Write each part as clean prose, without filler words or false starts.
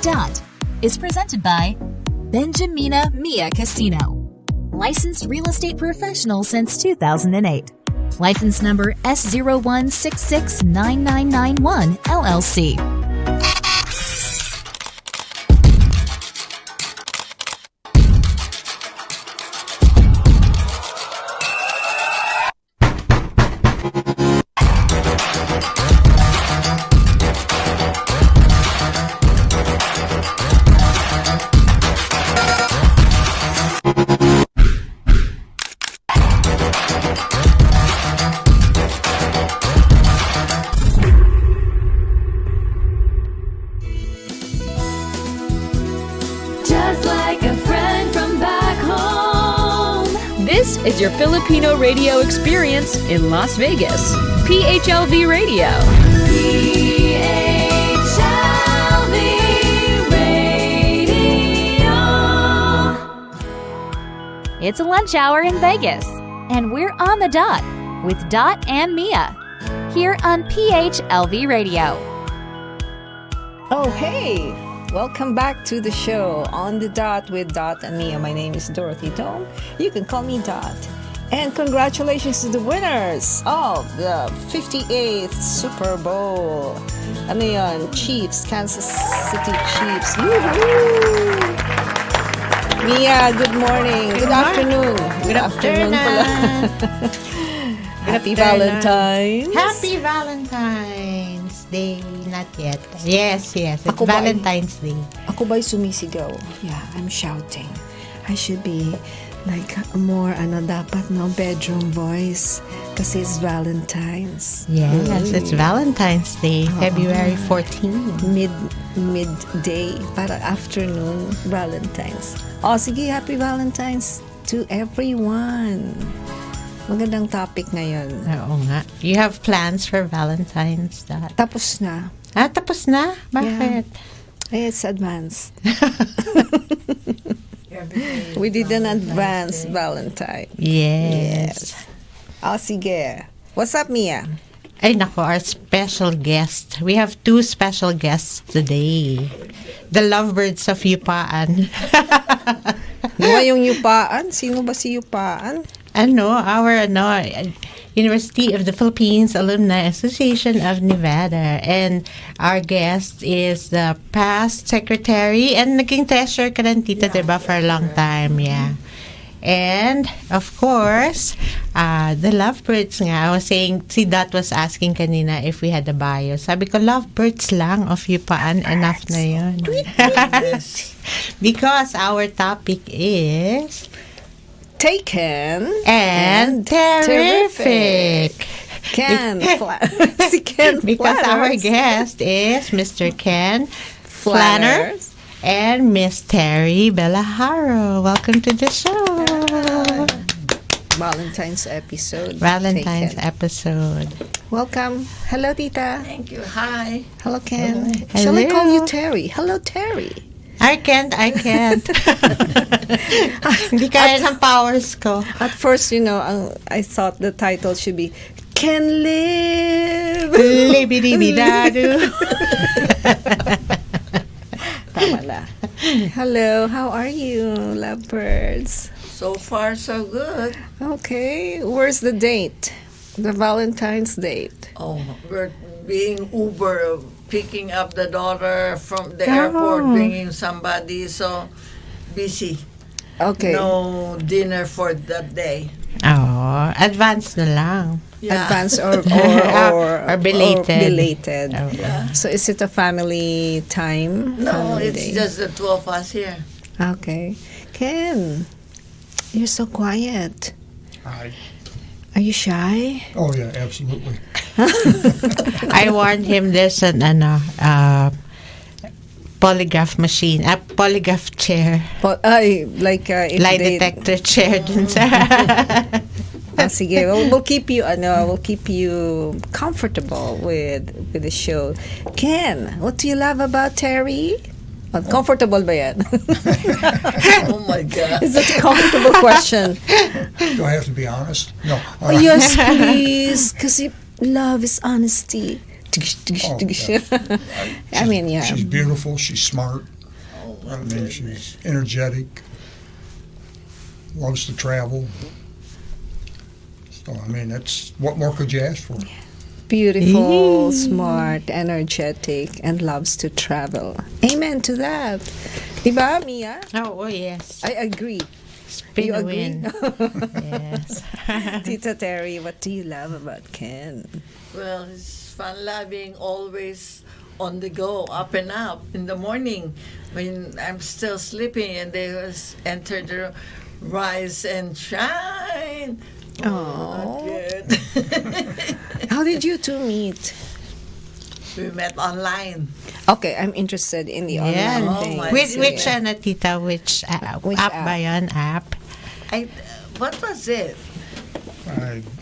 Dot is presented by Benjamina Mia Casino. Licensed real estate professional since 2008. License number S01669991 LLC. This is your Filipino radio experience in Las Vegas. PHLV Radio. PHLV Radio. It's a lunch hour in Vegas, and we're on the dot with Dot and Mia here on PHLV Radio. Oh, hey! Welcome back to the show, On the Dot with Dot and Mia. My name is Dorothy Dome. You can call me Dot. And congratulations to the winners of the 58th Super Bowl. Ano yun? Chiefs, Kansas City Chiefs. Woohoo! Mia, good morning. Good afternoon. Good afternoon pala. Happy Valentine. Happy Valentine's Day. Not yet. Yes. It's Valentine's Day. Ako ba'y sumisigaw? Yeah, I'm shouting. I should be like more dapat bedroom voice kasi it's Valentine's. Yes, it's Valentine's Day, February 14. Midday para afternoon Valentine's. Sige, happy Valentine's to everyone. Magandang topic ngayon. Oo nga. You have plans for Valentine's Day? Tapos na. Tapos na? Bakit? Yeah. It's advanced. We did an advanced Valentine. Yes. Sige. What's up, Mia? Ay, nako, our special guest. We have two special guests today. The lovebirds of Yupaan. Yung Yupaan? Sino ba si Yupaan? Our University of the Philippines Alumni Association of Nevada, and our guest is the past secretary and naging treasurer ka rin, tita, diba, for a long time, yeah. And of course, the lovebirds nga. I was saying, si Dot was asking kanina if we had a bio. Sabi ko, lovebirds lang of Yupaan, enough na yun. Because our topic is Taken and terrific. Ken Because our guest is Mr. Ken Flanners and Miss Terry Bellaharo. Welcome to the show. Valentine's episode. Episode. Welcome. Hello, Tita. Thank you. Hi. Hello, Ken. Hello. Shall I call you Terry? Hello, Terry. I can't. Hindi kaya ng powers ko. At first, I thought the title should be Can Live. Libidibidadu. Tama na. Hello, how are you, lovebirds? So far, so good. Okay, where's the date? The Valentine's date. Oh, we're being Uber, picking up the daughter from the airport, bringing somebody, so busy. Okay. No dinner for that day. Oh, advance na lang. Yeah. Advance or belated. Oh. Yeah. So is it a family time? No, family it's day? just the two of us here. Okay. Ken, you're so quiet. Hi. Are you shy? Oh, yeah, absolutely. I warned him there's an polygraph machine, a polygraph chair. If Lie they, detector chair dun sa... sige, we'll keep you comfortable with the show. Ken, what do you love about Terry? Comfortable ba yan? Oh my God. Is that a comfortable question? Do I have to be honest? No. Yes, please. Because love is honesty. Oh, I mean, yeah. She's beautiful. She's smart. I mean, she's energetic. Loves to travel. So, I mean, that's what more could you ask for? Beautiful, smart, energetic, and loves to travel. Amen to that. Diba, Mia? Oh, yes. I agree. Spin You a agree? win. Yes. Tita Terry, what do you love about Ken? Well, it's fun loving, always on the go, up and up. In the morning, when I'm still sleeping and they was enter the rise and shine. Oh. Good. How did you two meet? We met online. Okay, I'm interested in the Yeah. online Oh thing. my Which Yeah. Tita, which Which app app? ba yun? App? What was it?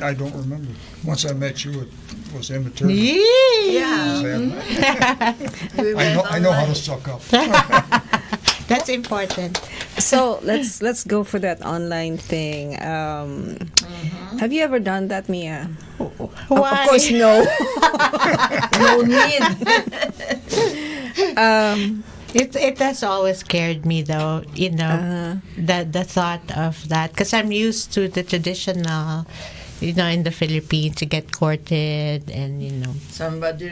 I don't remember. Once I met you, it was immaterial. Yeah. We I met know how to online. suck up. That's important. So let's go for that online thing. Have you ever done that, Mia? Why? Of course, no. No need. It has always scared me though, the thought of that, because I'm used to the traditional, in the Philippines, to get courted and Somebody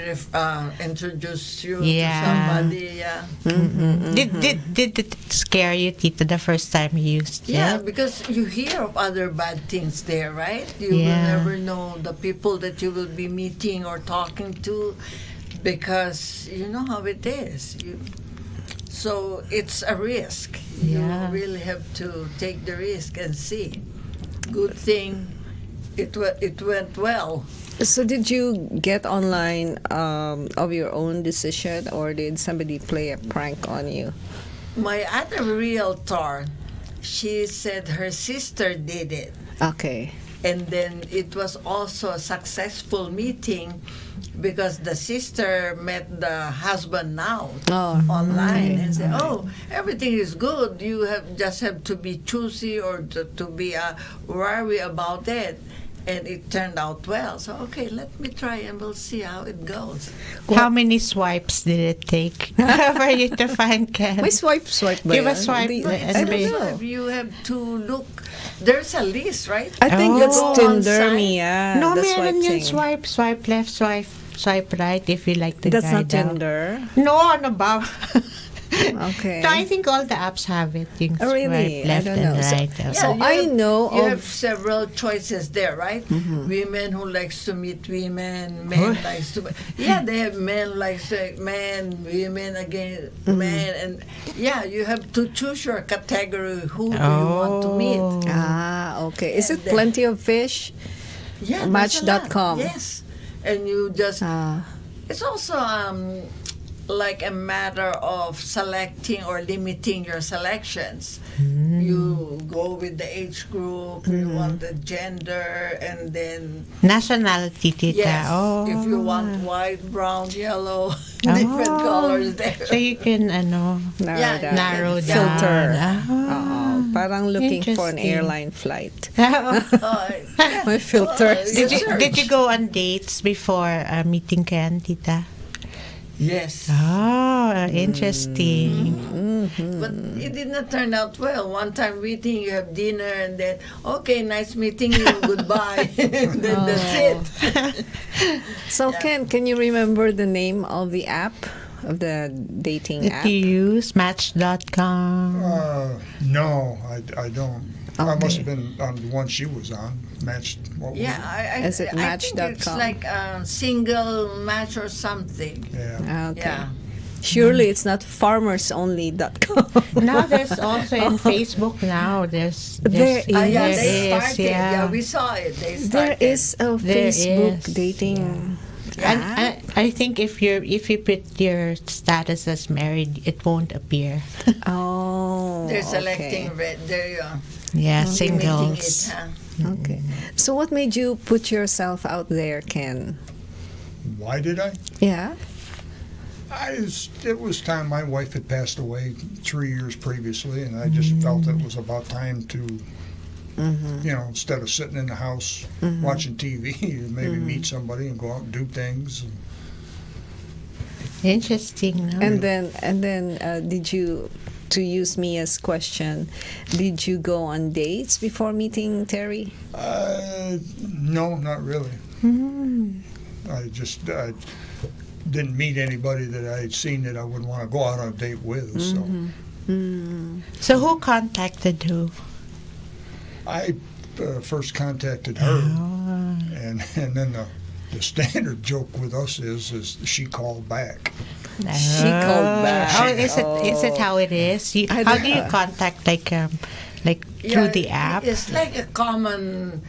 introduced you Yeah. to somebody. Yeah. Did it scare you, Tita, the first time you used Yeah, it? because you hear of other bad things there, right? You will Yeah. never know the people that you will be meeting or talking to, because you know how it is. So it's a risk. Yeah. You really have to take the risk and see. Good thing it went well. So did you get online of your own decision, or did somebody play a prank on you? My other realtor, she said her sister did it. Okay. And then it was also a successful meeting because the sister met the husband now Oh, online and said, "Oh, everything is good. You just have to be choosy or to be wary about it." And it turned out well. So okay, let me try and we'll see how it goes. How many swipes did it take for you to find Ken? May swipe ba Give a yan? swipe. Di- I I don't mean- know. You have to look. There's a list, right? I think Oh. that's Go Tinder, on site. Mia. No, the meron swipe yun. thing. Swipe left, swipe right if you like the That's guy not down. Tinder. No, ano ba? Okay. No, I think all the apps have it. Yung Oh, really? swipe left I don't and know. right. So you I have- know you of- have several choices there, right? Women who likes to meet women, men likes to. Yeah, they have men likes to men, women again, men, and yeah, you have to choose your category. Who do you want to meet? Ah, okay. Is it And then- Plenty of Fish? Yeah, there's a lot. Match.com. Yes, and you just. Ah. It's also like a matter of selecting or limiting your selections. You go with the age group, you want the gender, and then Nationality, tita. yes, Oh. if you want white, brown, yellow, different Oh. colors there. So you can, Narrow Yeah, down. narrow down. Filter. Ah. Parang looking for an Interesting. airline flight. Oh, yeah. My filters. You Did you search. go on dates before meeting Ken, tita? Yes. Oh, interesting. But it did not turn out well. One time meeting, you have dinner, and then, okay, nice meeting you, goodbye. And then that's it. So Ken, can you remember the name of the app, of the dating Did app? you use Match.com? No, I don't. I Okay. must have been on the one she was on. Matched. What was Yeah, it? Is it I think it's Match.com? like a single match or something. Yeah. Okay. Yeah. Surely it's not farmersonly.com. Now there's also in Facebook now. There There is. is. Yeah, Yes. they started. Yeah. Yeah, we saw it. They There started. is a There Facebook is, dating. And I think if you put your status as married, it won't appear. Oh, They're okay. selecting red. They're Yeah, limiting singles. it. Huh? Okay. So what made you put yourself out there, Ken? Why did I? Yeah. It was time. My wife had passed away 3 years previously, and I just felt it was about time to, instead of sitting in the house watching TV, maybe meet somebody and go out and do things. And Interesting. No? And then, did you, to use Mia's question, did you go on dates before meeting Terry? No, not really. I didn't meet anybody that I had seen that I would want to go out on a date with. So who contacted who? I first contacted her, and then the standard joke with us is she called back. She called back. Oh, is it how it is? How do you contact through the app? It's like a common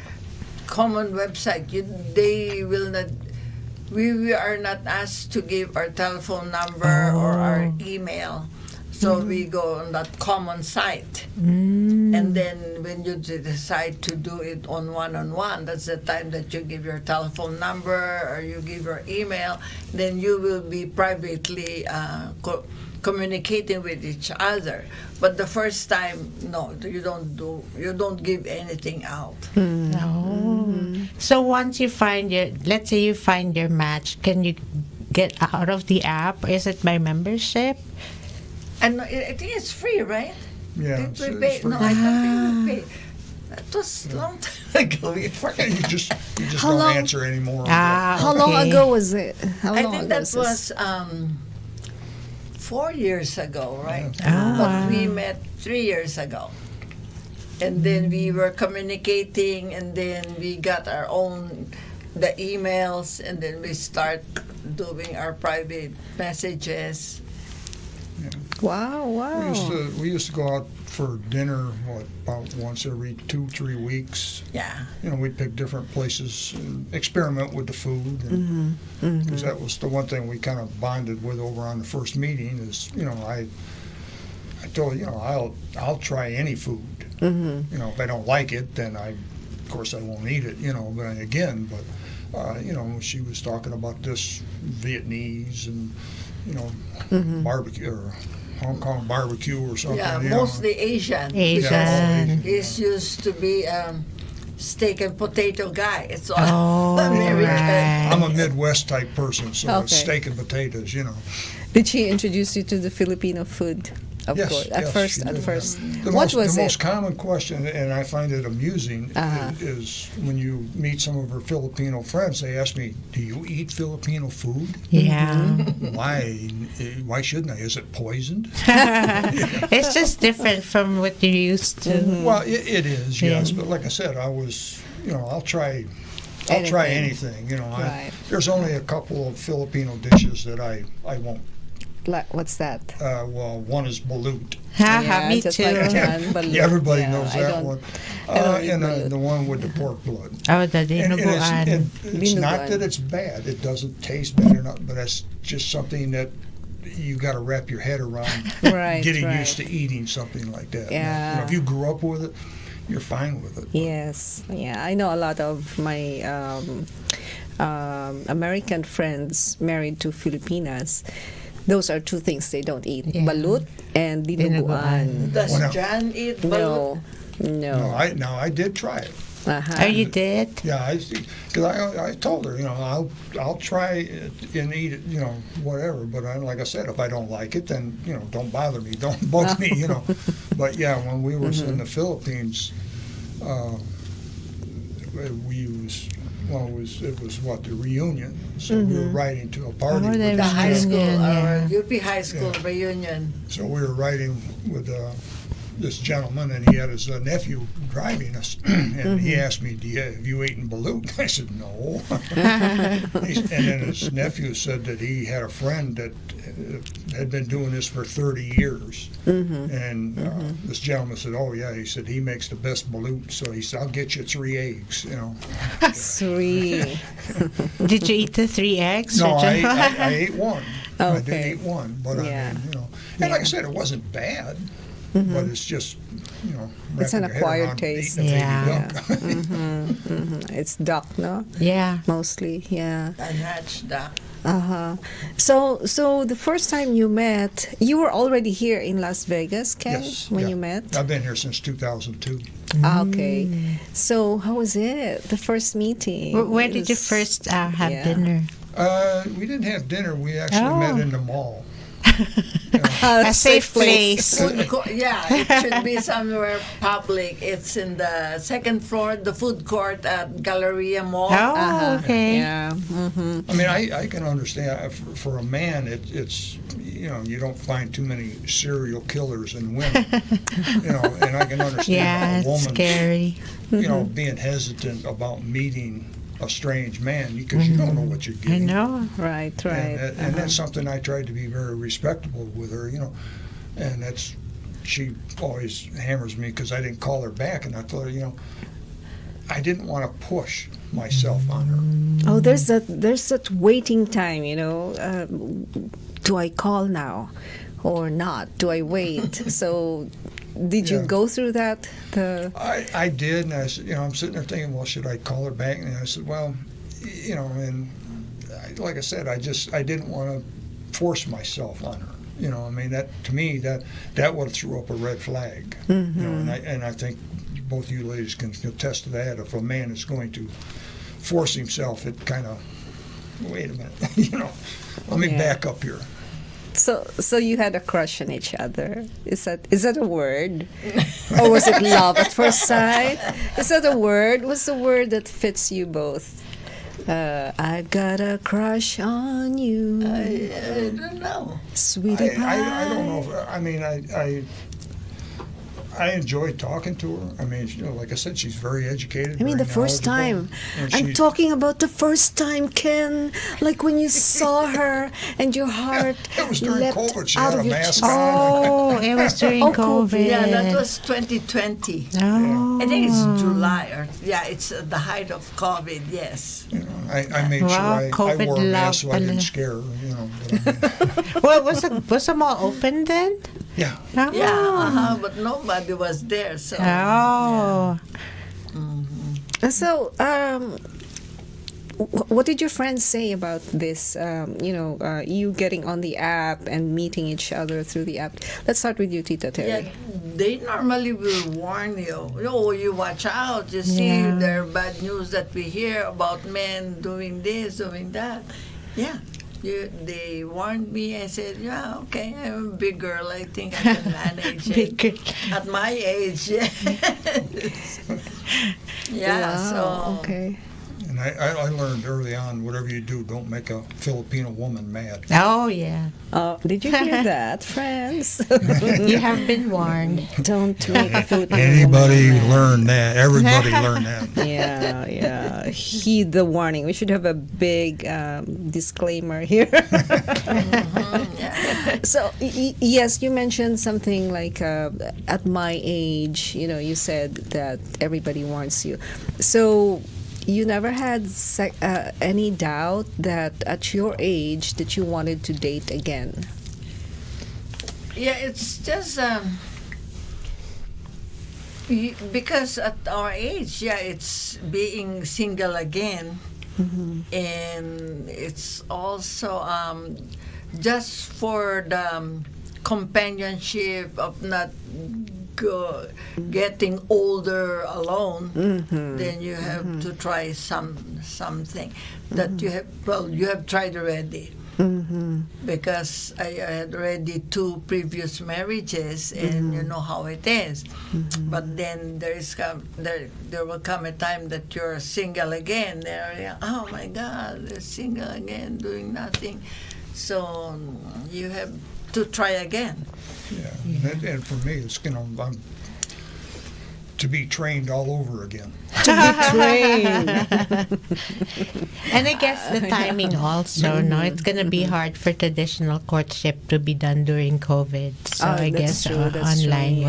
website. They will not. We are not asked to give our telephone number or our email. So we go on that common site. And then when you decide to do it on one-on-one, that's the time that you give your telephone number or you give your email. Then you will be privately communicating with each other. But the first time, no, you don't give anything out. So once you find let's say you find your match, can you get out of the app? Is it by membership? And I think it's free, right? Yeah, Did it's we pay? free. No, I thought we paid. That was a long time ago. We forgot. You just How don't long- answer anymore. How long okay. ago was it? How I long think ago that this? was 4 years ago, right? Ah. But we met 3 years ago. And then we were communicating, and then we got our own, the emails, and then we start doing our private messages. Wow. We used to go out for dinner about once every 2-3 weeks. Yeah. We'd pick different places and experiment with the food, because that was the one thing we kind of bonded with over on the first meeting. Is I told her, I'll try any food. If I don't like it, then of course I won't eat it. But she was talking about this Vietnamese and barbecue or Hong Kong barbecue or something. Yeah, you know. mostly Asian. Asian. He's used to be steak and potato guy. It's all Oh, American. right. I'm a Midwest type person, so it's Okay. steak and potatoes. Did she introduce you to the Filipino food? Of Yes, course. yes, she At did. first. The What was the it? most common question, and I find it amusing, Uh-huh. is when you meet some of her Filipino friends, they ask me, "Do you eat Filipino food? Yeah. Why shouldn't I? Is it poisoned?" It's just different from what you're used to. Well, it is, yes. But like I said, I'll try anything. Right. There's only a couple of Filipino dishes that I won't. Like, what's that? Well, one is balut. Haha, me just too. like one, but Yeah, everybody yeah, knows I that don't- one. I don't eat And balut. the one with the pork blood. Oh, the And dinuguan. it's not Dinuguan. that it's bad. It doesn't taste bad or not, but it's just something that you got to wrap your head around. Right, Getting right. used to eating something like that. Yeah. If you grew up with it, you're fine with it. Yes, yeah, I know a lot of my American friends married to Filipinas. Those are two things they don't eat: Yeah. balut and dinuguan. Does Well, now- Jan eat balut? No, I did try it. Uh-huh. Oh, you did? Yeah, because I told her, I'll try it and eat it, whatever. But like I said, if I don't like it, then don't bother me, don't bug me, But yeah, when we were in the Philippines, it was the reunion. So we were riding to a party. Oh, with the The high school, Yeah. our UP high school reunion. So we were riding with this gentleman, and he had his nephew driving us. And he asked me, have you eaten balut? I said, no. And then his nephew said that he had a friend that had been doing this for 30 years. And this gentleman said, oh, yeah. He said, he makes the best balut. So he said, I'll get you 3 eggs, Three. Did you eat the 3 eggs? No, or just- I ate one. I did Okay. eat one. But Yeah. and like I said, it wasn't bad. But it's just, It's an wrapping your head acquired around taste. eating a baby Yeah. duck. It's duck, no? Yeah. Mostly, yeah. Unhatched duck. So the first time you met, you were already here in Las Vegas, Ken, Yes, when yeah. you met? I've been here since 2002. Okay. So how was it? The first meeting? Where did you It was- first have yeah. dinner? We didn't have dinner. We actually met in the mall. A safe place. Yeah, it should be somewhere public. It's in the second floor, the food court at Galleria Mall. Oh, okay. Yeah. Mm-hmm. I mean, I can understand. For a man, it's you don't find too many serial killers in women. And I can understand Yeah, a it's woman, scary. being hesitant about meeting a strange man because you don't know what you're I getting. know. Right. And that's something I tried to be very respectable with her, and she always hammers me because I didn't call her back, and I told her, I didn't want to push myself on her. Oh, there's that waiting time. Do I call now or not? Do I wait? So, did you Yeah. go through that? I did, and I said, I'm sitting there thinking, well, should I call her back? And I said, well, and like I said, I didn't want to force myself on her. I mean, that to me that would have threw up a red flag. And I think both you ladies can attest to that. If a man is going to force himself, it kind of wait a minute, let me back up here. So you had a crush on each other. Is that a word, or was it love at first sight? Is that a word? What's the word that fits you both? I've got a crush on you, I don't know. sweetie pie. I don't know. I enjoyed talking to her. I mean, like I said, she's very educated. I mean, very the first knowledgeable, time. and I'm she's- talking about the first time, Ken. Like when you saw her and your heart It was during leapt COVID. She out had of a your mask chest. on. Oh, it was during Oh, COVID. Yeah, that was 2020. Oh. I think it's July it's the height of COVID. Yes. I made Wow, sure I COVID wore a mask so I love didn't pala. scare her. But I mean, Well, was the mall open then? yeah. Oh. Yeah, but nobody was there. So Oh. So, what did your friends say about this? You getting on the app and meeting each other through the app. Let's start with you, Tita Terry. yeah, they normally will warn you. You watch out. You see, Yeah. there are bad news that we hear about men doing this, doing that. Yeah. They warned me. I said, yeah, okay, I'm a big girl. I think I can manage it. Big girl. At my age, yeah. Yeah, Wow, so... okay. And I learned early on, whatever you do, don't make a Filipino woman mad. Oh, yeah. Did you hear that, friends? You have been warned. Don't make a Filipino Anybody woman mad. learn that? Everybody learn that. Yeah. Heed the warning. We should have a big disclaimer here. So, yes, you mentioned something like at my age, you said that everybody warns you. So, you never had any doubt that at your age that you wanted to date again? Yeah, it's just because at our age, it's being single again, and it's also just for the companionship of not getting older alone. Then you have to try something that you have tried already. Because I had already 2 previous marriages, and you know how it is. But then there will come a time that you're single again. Oh my God, they're single again, doing nothing. So you have to try again. Yeah. And for me, it's I'm to be trained all over again. Trained. And I guess the timing also, no? It's going to be hard for traditional courtship to be done during COVID. So Oh, I that's guess true, that's online true,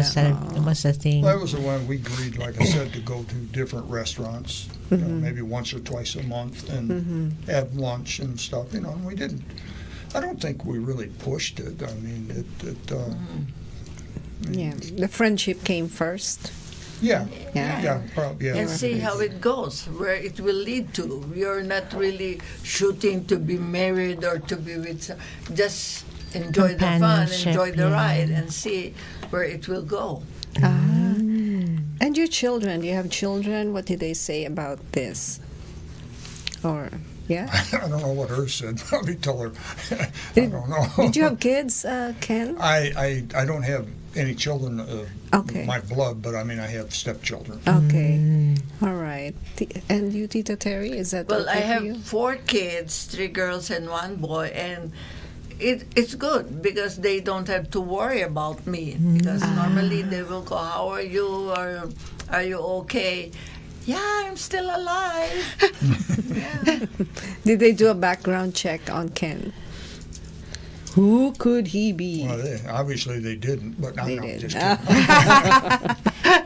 was a thing. That was the one we agreed, like I said, to go to different restaurants, maybe once or twice a month, and have lunch and stuff. And we didn't. I don't think we really pushed it. I mean, Yeah, the friendship came first. Yeah. Yeah. Yeah. Probably. Yeah. And see how it goes, where it will lead to. You're not really shooting to be married or to be with just enjoy the fun, Companionship, enjoy the yeah. ride, and see where it will go. And your children, do you have children? What did they say about this? Or Yeah. I don't know what hers said. Probably tell her. I don't know. Did you have kids, Ken? I don't have any children of Okay. my blood, but I mean I have stepchildren. Okay. All right. And you, Tita Terry, is that Well, I okay for you? have 4 kids, 3 girls and 1 boy, and it's good because they don't have to worry about me. Because normally they will go, "How are you? Are you okay?" "Yeah, I'm still alive." Yeah. Did they do a background check on Ken? Who could he be? Well, obviously they didn't, but They I'm did. just kidding.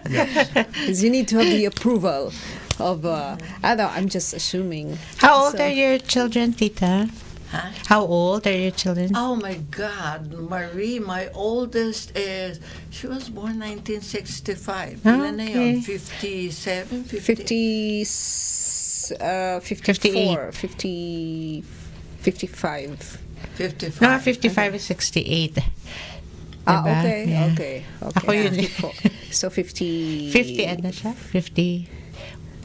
Yes. Because you need to have the approval of. I don't. I'm just assuming. How old So- are your children, Tita? Huh? How old are your children? Oh my God, Marie, my oldest she was born 1965. Ilan na Okay. yun? 57, 50, 54, 55. 55. No, 55 is 68. Ah, Diba? okay, Yeah. okay. Ako yun eh. 54. So 50. 50 ano siya? 50.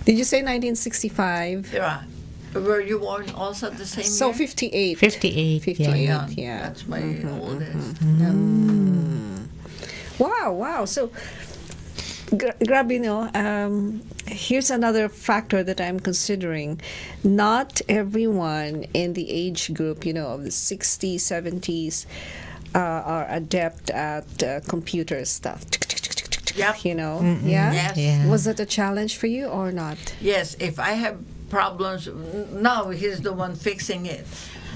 Did you say 1965? Yeah. Were you born also the same So year? 58. 58. 58, Yeah. yeah. That's my oldest. Wow, wow. So, grab, here's another factor that I'm considering. Not everyone in the age group, of the 60s, 70s, are adept at computer stuff. Yep. Yeah? Yes. Yeah. Was that a challenge for you or not? Yes, if I have problems, now he's the one fixing it.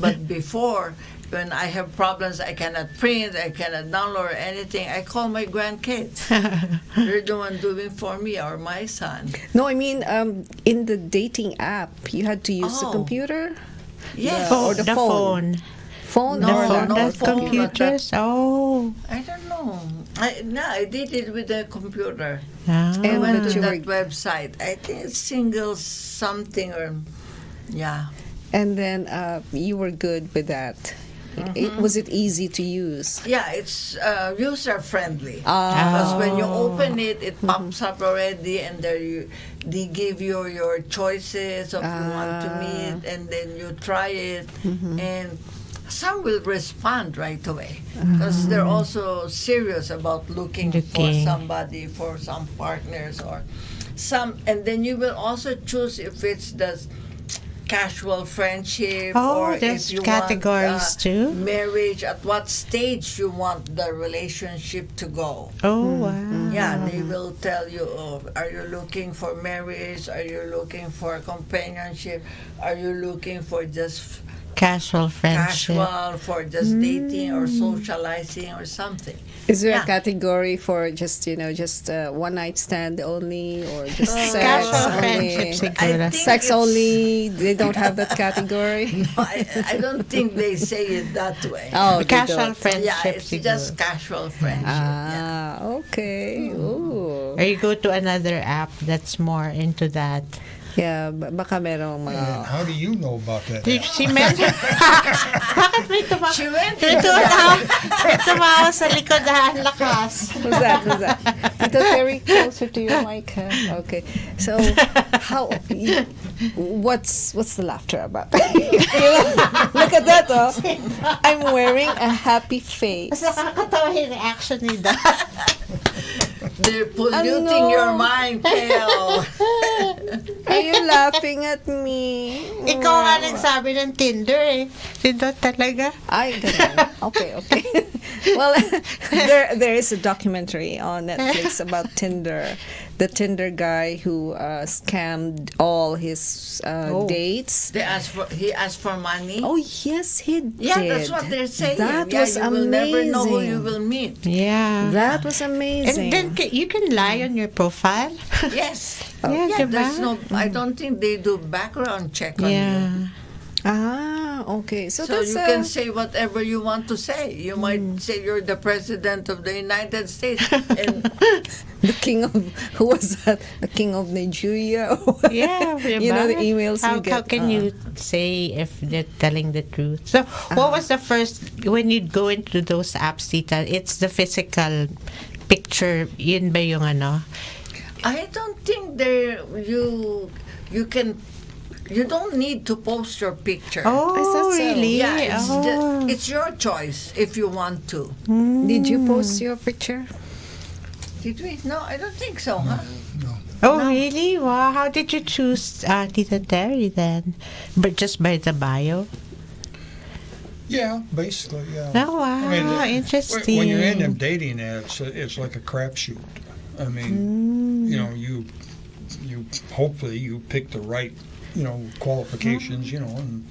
But before, when I have problems, I cannot print, I cannot download anything, I call my grandkids. They're the one doing for me, or my son. No, I mean, in the dating app, you had to use the Oh. computer? Yes. Or the phone. Phone No, or no, laptop? That's phone, computers? Oh. I don't know. I did it with the computer. Ah. I And went but to you that were, website. I think it's single something or, yeah. and then you were good with that. Was it easy to use? Yeah, it's user friendly. Ah. Because when you open it, it pops up already, and there they give you your choices of you want to meet, and then you try it, and some will respond right away because they're also serious about looking for Looking. somebody, for some partners or some, and then you will also choose if it's the casual friendship Oh, or there's if you categories want too? marriage, at what stage you want the relationship to go. Oh, wow. Yeah, they will tell you, are you looking for marriage? Are you looking for companionship? Are you looking for just Casual friendship. casual, for just dating or socializing or something? Is there Yeah. a category for just one night stand only, or just sex Casual only? friendship siguro. think Sex it's- only? They don't have that category. I don't think they say it that way. Oh, they Casual don't. friendship Yeah, it's siguro. just casual friendship. Yeah. Okay. Ooh. Or you go to another app that's more into that. Yeah, baka merong mga... And how do you know about that? Si Mel, bakit may tumawa? She went May into that. tumawa sa likodahan lakas. Who's that? Who's that? Tito Terry, closer to your mic. Huh? Okay. So, what's the laughter about? Look at that, oh. I'm wearing a happy face. Nakakatawa yung reaction ni Dad. They're polluting Ano? your mind, Kale. Are you laughing at me? Ikaw nga nagsabi ng Tinder eh. Tinder talaga. Ay, ganun. Okay. Well, there is a documentary on Netflix about Tinder. The Tinder guy who scammed all his dates. He asked for money. Oh, yes, he did. Yeah, that's what they're saying. That Yeah, was you will never know who amazing. you will meet. Yeah. That was amazing. And then you can lie on your profile. Yes. Yeah, Yeah, diba? there's no. I don't think they do background check on you. Yeah. Okay. So So that's you can say whatever you want to say. You might say you're the president of the United States, and the king of, who was that? The king of Nigeria? Yeah, You know the emails how, you get. How can you say if they're telling the truth? So, what was the first, when you go into those apps, Tita, it's the physical picture, yun ba yung ano? I don't think you can you don't need to post your picture. Oh, I thought so. really? Yeah, Oh. it's your choice if you want to. Did you post your picture? Did we? No, I don't think so, huh? Oh, really? Wow. How did you choose Tita Terry then? But just by the bio? Yeah, basically, yeah. Oh, wow. I mean, Interesting. when you're in them dating apps, it's like a crapshoot. I mean, you know, you hopefully you pick the right, you know, qualifications, you know. And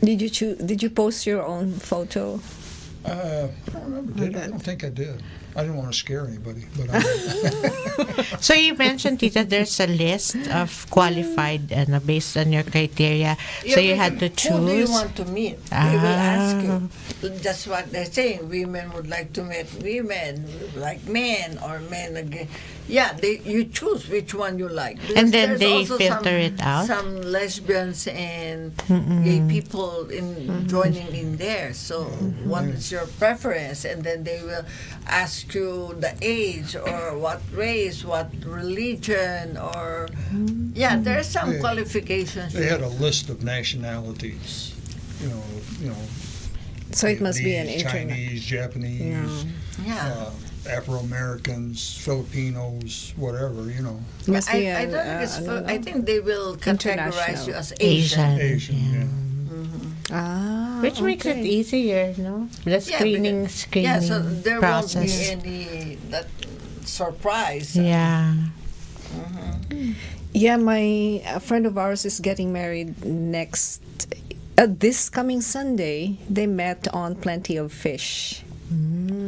Did you post your own photo? I don't remember. Did I? I don't think I did. I didn't want to scare anybody, but So you mentioned, Tita, there's a list of qualified and based on your criteria. So you had to choose. Who do you want to meet? They will ask you. That's what they're saying. Women would like to meet women, like men, or men again. Yeah, you choose which one you like. Because And then there's they also filter it out? Some lesbians and gay people joining in there. So what is your preference? And then they will ask you the age or what race, what religion, or yeah, there are some Yeah. qualifications. they had a list of nationalities, you know, So it must be an Vietnamese, internet. Chinese, Japanese, Yeah. Afro-Americans, Filipinos, whatever, you know. Must be I don't think it's. I think they will categorize you as Asian. Asian. Asian, yeah. Ah, Which makes it okay. easier, no? The screening Yeah, so there process. won't be any that surprise. Yeah. Yeah, a friend of ours is getting married this coming Sunday. They met on Plenty of Fish.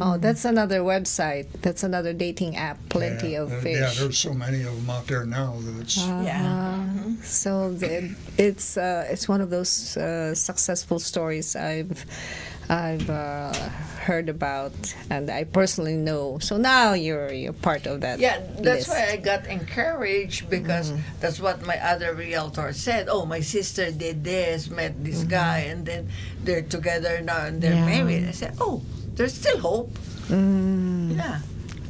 Oh, that's another website. That's another dating app, Plenty of Fish. Yeah, there's so many of them out there now that it's So it's one of those successful stories I've heard about, and I personally know. So now you're part of that. Yeah, that's list. why I got encouraged because that's what my other realtor said. Oh, my sister did this, met this guy, and then they're together now and they're Yeah. married. I said, oh, there's still hope. Yeah.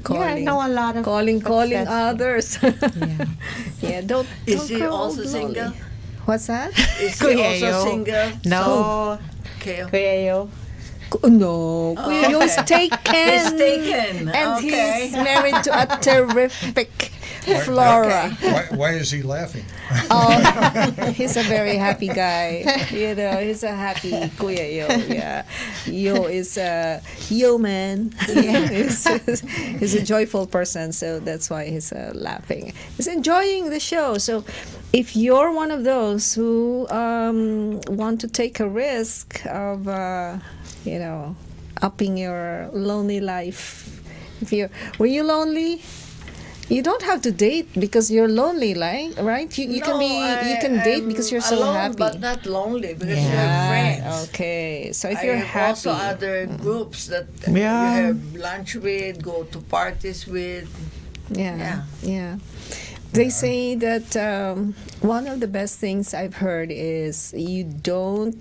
Yeah, I know a lot of calling successful- others. Yeah. Yeah, don't. Is don't he grow also old single? lonely. What's that? Is he Kuya also Yo. single? No. Okay. Kuya Yo. No, Kuya Yo is okay. taken. He's taken. And Okay. he's married to a terrific Flora. why is he laughing? He's a very happy guy. You know, he's a happy Kuya Yo. Yeah, Yo is a yo man. He's a joyful person, so that's why he's laughing. He's enjoying the show. So, if you're one of those who want to take a risk of, upping your lonely life, were you lonely? You don't have to date because you're lonely, right? You can date because you're so alone, happy. but not lonely because you Yeah. have friends. Okay, so if I you're have happy, also other groups that Yeah. you have lunch with, go to parties with. yeah. They say that one of the best things I've heard is you don't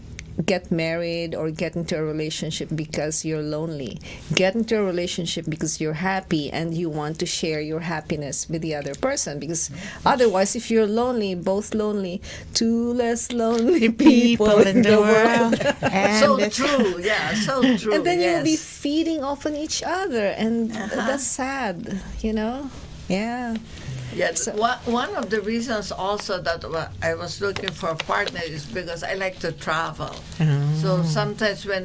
get married or get into a relationship because you're lonely. Get into a relationship because you're happy and you want to share your happiness with the other person. Because otherwise, if you're lonely, both lonely, two less lonely people in the world. And So it's- true, yeah, so true. and then you'll be yes. feeding off on each other, and that's sad, Yeah. Yeah, one of the reasons also that I was looking for a partner is because I like to travel. So sometimes when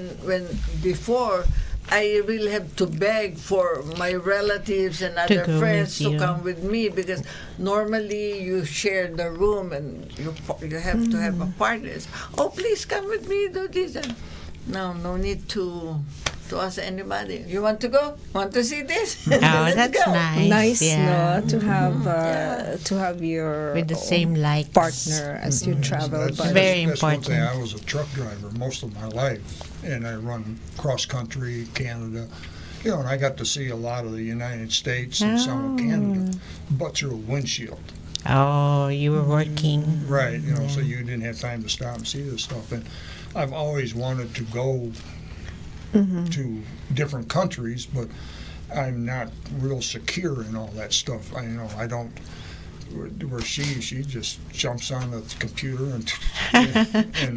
before I really have to beg for my relatives and other go friends with to you. come with me because normally you share the room and you have to have a partner. Oh, please come with me, do this. No need to ask anybody. You want to go? Want to see this? Oh, Let's that's go. nice. Nice, yeah. no, to have your With the same likes. partner as you travel. That's, But Very that's one thing. important. I was a truck driver most of my life, and I run cross country, Canada. And I got to see a lot of the United States and some of Canada, but through a windshield. Oh, you were working. Right, so you didn't have time to stop and see this stuff. And I've always wanted to go to different countries, but I'm not real secure in all that stuff. I don't where she just jumps on the computer and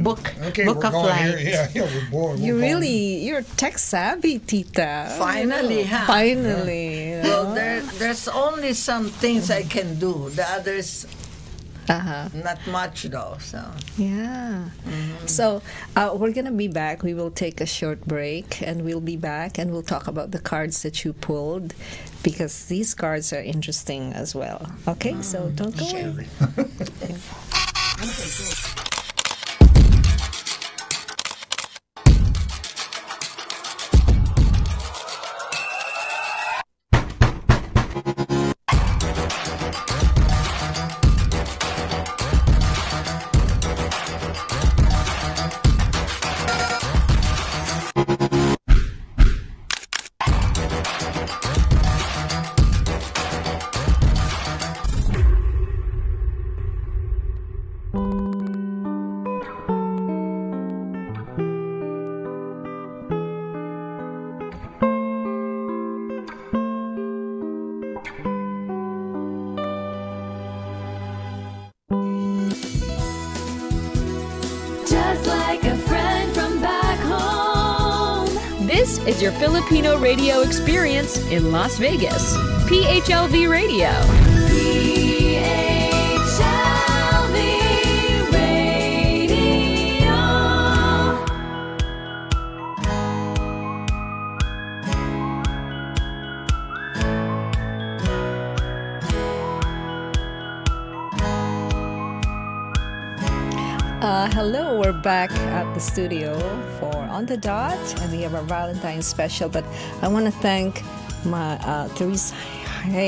Book okay, we're of going flights. here. Yeah, we're bored. You're tech savvy, Tita. Finally, huh? Finally. You know? Well, there's only some things I can do. The others, Uh-huh. not much though. So Yeah. So we're going to be back. We will take a short break and we'll be back and we'll talk about the cards that you pulled because these cards are interesting as well. Okay, so don't go away. Just like a friend from back home. This is your Filipino radio experience in Las Vegas. PHLV Radio. PHLV Radio. Hello, we're back at the studio for On the Dot, and we have our Valentine special. But I want to thank my Therese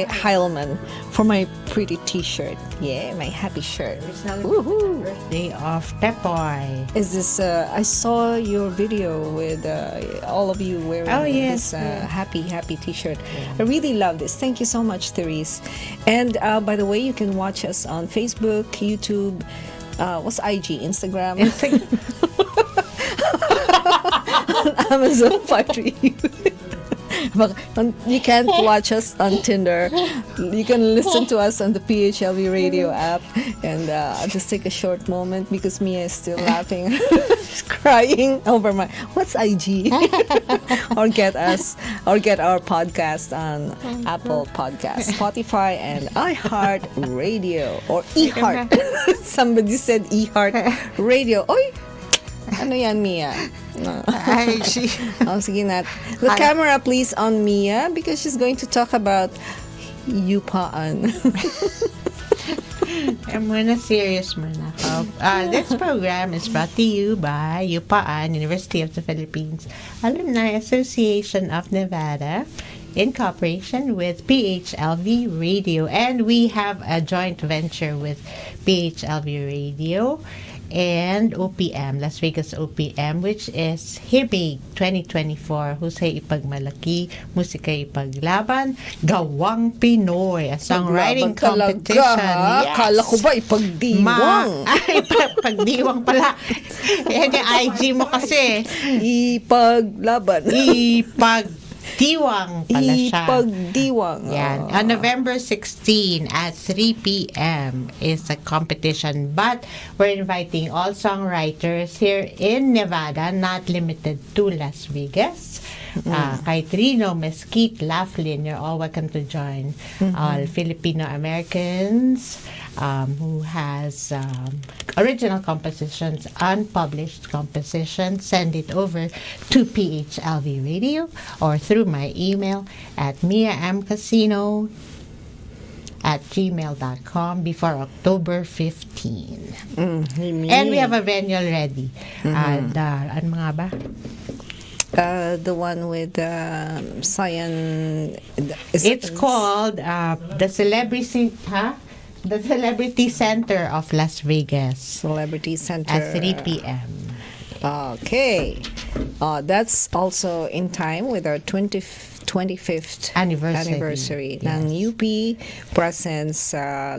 Heilman for my pretty T-shirt. Yeah, my happy shirt. Woohoo! Birthday of Tepoy. Is this? I saw your video with all of you wearing yes, this happy T-shirt. I really love this. Thank you so much, Therese. And by the way, you can watch us on Facebook, YouTube. What's IG? Instagram? Amazon Fire You can't watch us on Tinder. You can listen to us on the PHLV radio app. And I'll just take a short moment because Mia is still laughing. She's crying over my what's IG? Or get our podcast on Apple Podcasts, Spotify, and iHeart Radio or eHeart. Somebody said eHeart Radio. Oy! Ano yan, Mia? Ay, she... Oh, sige na. The camera, please, on Mia because she's going to talk about Yupaan. Muna serious muna. This program is brought to you by Yupaan, University of the Philippines Alumni Association of Nevada, in cooperation with PHLV Radio. And we have a joint venture with PHLV Radio and OPM, Las Vegas OPM, which is Hibig 2024, Husay Ipagmalaki, Musika Ipaglaban, Gawang Pinoy, a songwriting competition. Yes. Kala ko ba ipagdiwang? Ipagdiwang pala. Yan yung IG mo kasi. Ipaglaban. Ipagdiwang pala siya. Ipagdiwang. Yan. On November 16 at 3 p.m. is a competition, but we're inviting all songwriters here in Nevada, not limited to Las Vegas. Kay Trino, Mesquite, Laughlin, you're all welcome to join. All Filipino Americans who has original compositions, unpublished compositions, send it over to PHLV Radio or through my email at miamcasino@gmail.com before October 15. And we have a venue already. Ano mga ba? The one with Cyan. It's called the Celebrity Center of Las Vegas Celebrity Center at 3 p.m. Okay. That's also in time with our 25th anniversary ng UP Presents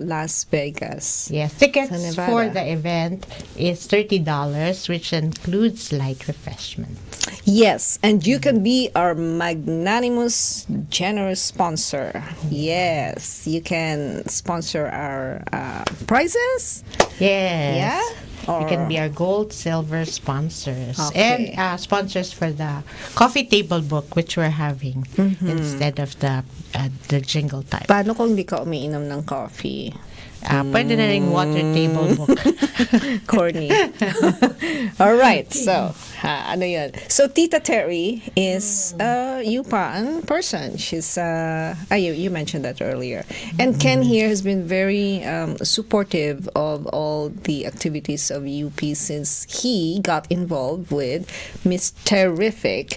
Las Vegas. Yes, tickets Nevada. for the event is $30, which includes light refreshments. Yes, and you can be our magnanimous, generous sponsor. Yes, you can sponsor our prizes. Yes. Yeah? You can Or- be our gold, silver sponsors. Okay. And sponsors for the coffee table book, which we're having instead of the jingle type. Paano kung hindi ka umiinom ng coffee? Pwede na rin water table book. Corny. All right. So, ano yun? So, Tita Terry is a Yupan person. She's, you mentioned that earlier. And Ken here has been very supportive of all the activities of UP since he got involved with Miss Terrific.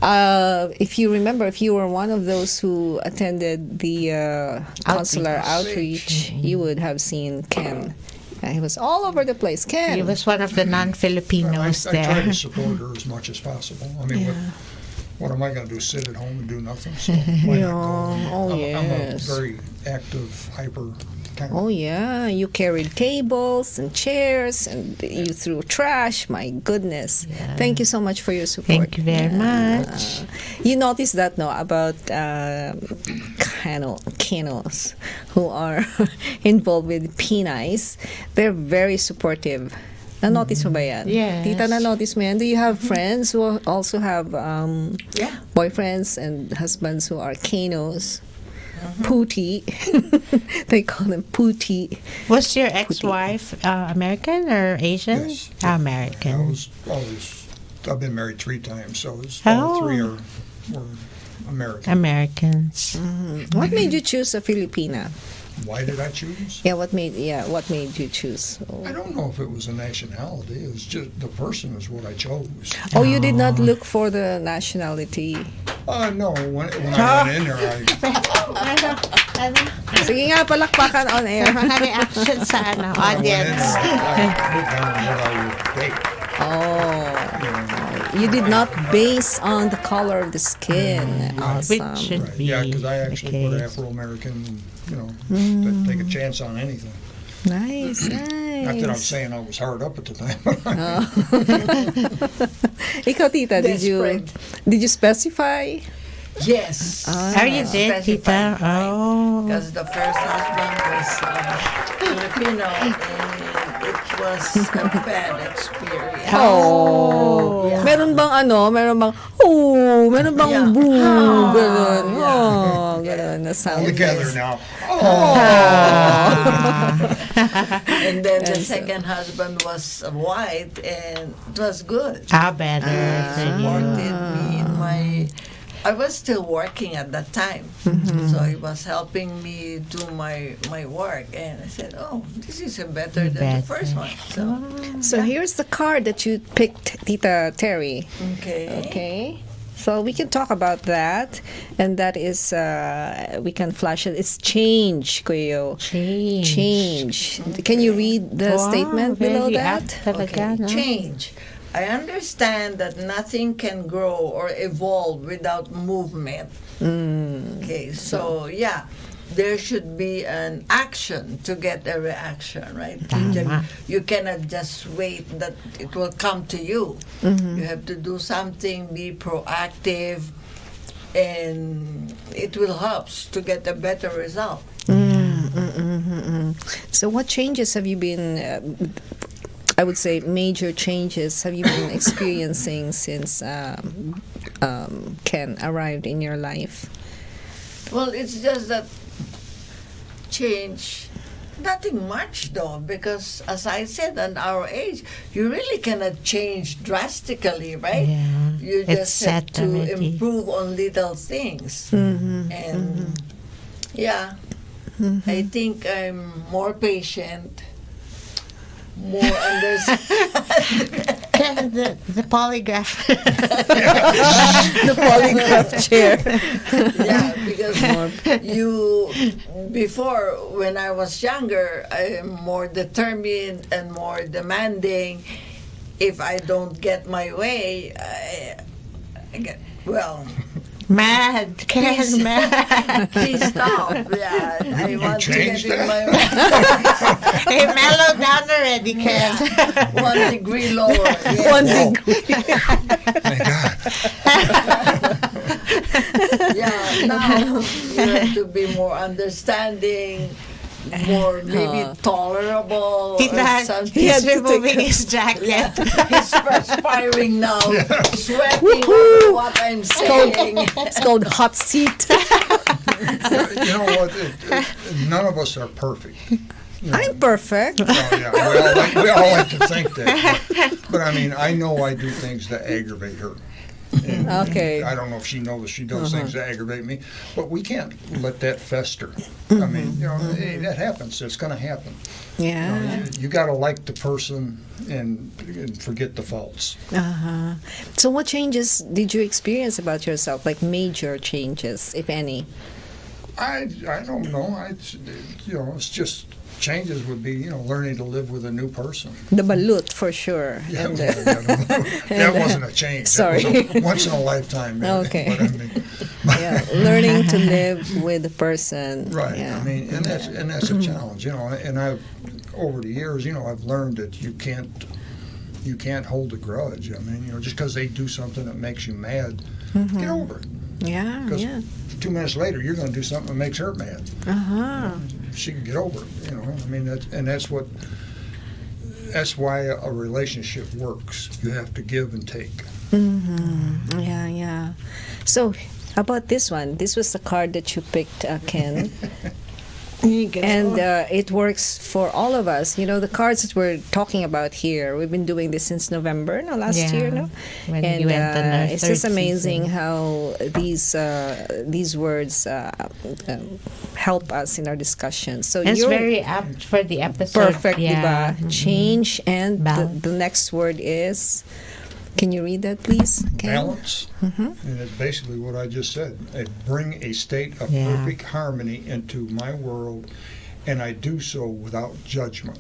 If you remember, if you were one of those who attended the consular outreach, you would have seen Ken. He was all over the place. Ken. He was one of the non-Filipinos I try there. to support her as much as possible. I mean, what am I going to do? Sit at home and do nothing? So why not go? Oh, I'm a yes. very active, hyper kind of. Oh yeah, you carried tables and chairs and you threw trash. My goodness. Yeah. Thank you so much for your support. Thank you very much. You noticed that, no, about Canos who are involved with P-Nice. They're very supportive. Na-notice mo ba yan? Yes. Tita, na-notice mo yan? Do you have friends who also have Yeah. boyfriends and husbands who are Canos? Pootie. They call them Pootie. Was your ex-wife American or Asian? Yes. American. I've been married 3 times, so Oh. all 3 were American. Americans. What made you choose a Filipina? Why did I choose? Yeah, what made you choose? I don't know if it was a nationality. It was just the person is what I chose. Oh, you did not look for the nationality. No, when I went in there, Sige nga, palakpakan on air. Mga reaction sa audience. I put down what I would date. Oh, you did not base on the color of the skin. Which Awesome. should Right. be Yeah, because I actually the put case. Afro-American, take a chance on anything. Nice, Not that I'm nice. saying I was hard up at the time. Ikaw, Tita, did you specify? Yes. Are you dead, Tita? Oh. Because the first husband was Filipino, and it was a bad experience. Oh. Yeah. Meron bang meron bang Yeah. boo, Oh, ganun. yeah. Oh, ganun na All sound. together now. And then the second husband was white, and it was good. Better. Supported me in my. I was still working at that time, so he was helping me do my work, and I said, "Oh, this is better than the first one." So here's the card that you picked, Tita Terry. Okay. Okay. So we can talk about that, and that is we can flash it. It's change, Kuya. Change. Can you read the statement below that? Okay. Change. I understand that nothing can grow or evolve without movement. Okay, so yeah, there should be an action to get a reaction, right? You cannot just wait that it will come to you. You have to do something, be proactive, and it will help to get a better result. So what changes have you been? I would say major changes have you been experiencing since Ken arrived in your life? Well, it's just that change, nothing much though, because as I said, at our age, you really cannot change drastically, right? Yeah, You it's just have set to already. improve on little things. And yeah, I think I'm more patient, more understanding. the polygraph. The polygraph chair. Yeah, because before, when I was younger, I am more determined and more demanding. If I don't get my way, I get, well, Mad. Ken's mad. Pissed off. Yeah, I want to get changed in my Hey, mellow down already, Ken. 1 degree lower. Yes. 1 Whoa. degree. Thank God. Yeah, now you have to be more understanding, more maybe tolerable. Tita, or something. he's removing his jacket. Yeah, he's perspiring now, sweating over what I'm saying. It's called hot seat. You know what? None of us are perfect. I'm perfect. Oh, yeah, we all like to think that. But I mean, I know I do things that aggravate her. And Okay. I don't know if she knows she does things that aggravate me, but we can't let that fester. I mean, hey, that happens. It's going to happen. Yeah. You got to like the person and forget the faults. Uh-huh. So what changes did you experience about yourself, like major changes, if any? I don't know. It's just changes would be, learning to live with a new person. The balut, for sure. Yeah, And, that wasn't a change. Sorry. That was a once in a lifetime. Okay. But I mean, yeah, learning to live with a person. right. Yeah. I mean, and that's a challenge, And I've over the years, I've learned that you can't hold a grudge. I mean, just because they do something that makes you mad, get over it. Yeah, 'Cause yeah. 2 minutes later, you're going to do something that makes her mad. Uh-huh. She can get over it. I mean, that's why a relationship works. You have to give and take. Mm-hmm. Yeah, yeah. So, how about this one? This was the card that you picked, Ken. And it works for all of us. The cards that we're talking about here, we've been doing this since November, last year, no? When And we went on our it's third just amazing season. how these words help us in our discussions. So It's you're very apt for the episode. perfect, Yeah. diba? Change, and the Balance. next word is, can you read that, please, Ken? Balance, and it's basically what I just said. I bring a state of Yeah. perfect harmony into my world, and I do so without judgment.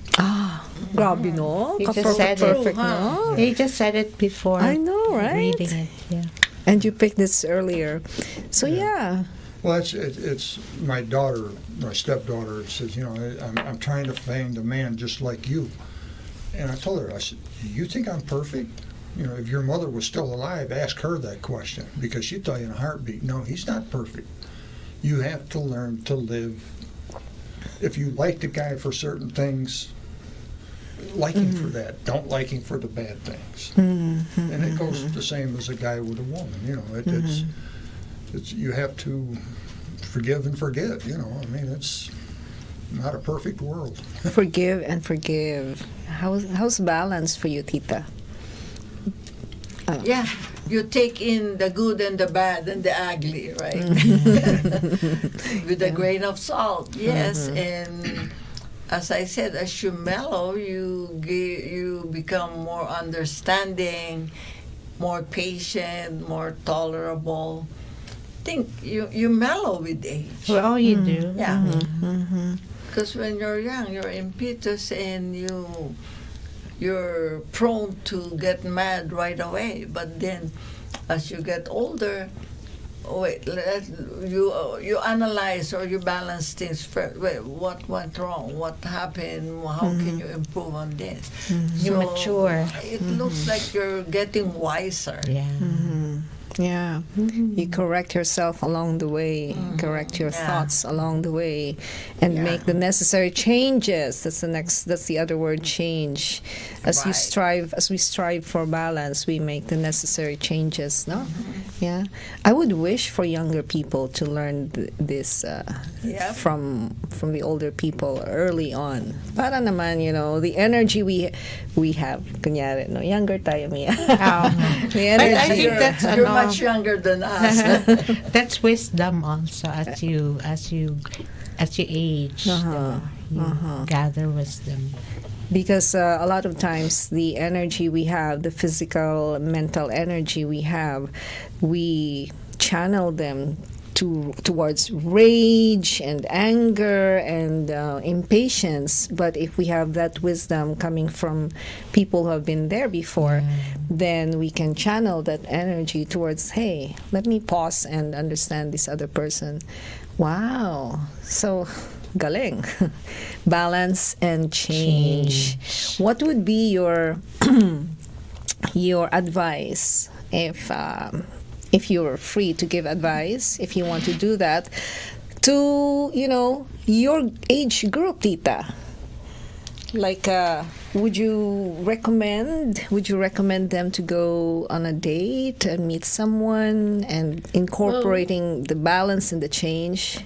Grabe, no? You just Perfect, said it. perfect, no? You just said it before. I know, right? Reading it, yeah. And you picked this earlier. So, yeah. Well, it's my daughter, my stepdaughter, says, I'm trying to find a man just like you. And I told her, I said, you think I'm perfect? If your mother was still alive, ask her that question, because she'd tell you in a heartbeat, no, he's not perfect. You have to learn to live. If you like the guy for certain things, like him for that. Don't like him for the bad things. And it goes the same as a guy with a woman. It's you have to forgive and forget. I mean, it's not a perfect world. Forgive and forgive. How's balance for you, Tita? Yeah, you take in the good and the bad and the ugly, right? With a grain of salt, yes. And as I said, as you mellow, you become more understanding, more patient, more tolerable. Think you mellow with age. Well, you do. Yeah. Because when you're young, you're impetuous and you're prone to get mad right away. But then, as you get older, you analyze or you balance things first. Wait, what went wrong? What happened? How can you improve on this? You mature. It looks like you're getting wiser. Yeah. Yeah. You correct yourself along the way, correct your thoughts along the way, and make the necessary changes. That's the other word, change. As we strive for balance, we make the necessary changes, no? Yeah. I would wish for younger people to learn this from the older people early on. Para naman, the energy we have, kunyari, no, younger tayo, Mia. The energy. I think that's You're much younger than us. that's wisdom also as you age. You gather wisdom. Because a lot of times the energy we have, the physical, mental energy we have, we channel them towards rage and anger and impatience. But if we have that wisdom coming from people who have been there before, then we can channel that energy towards, hey, let me pause and understand this other person. Wow. So, galing. Balance and change. What would be your your advice if you're free to give advice, if you want to do that, to, your age group, Tita? Like, would you recommend them to go on a date and meet someone and incorporating the balance and the change?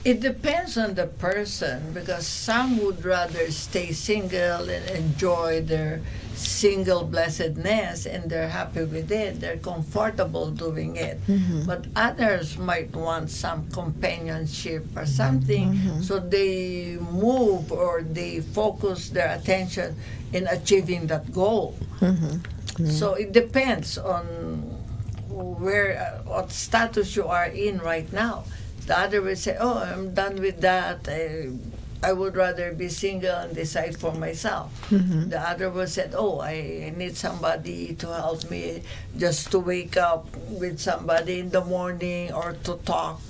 It depends on the person, because some would rather stay single and enjoy their single blessedness, and they're happy with it. They're comfortable doing it. But others might want some companionship or something, so they move or they focus their attention in achieving that goal. So it depends on what status you are in right now. The other will say, oh, I'm done with that. I would rather be single and decide for myself. The other will say, oh, I need somebody to help me just to wake up with somebody in the morning, or to talk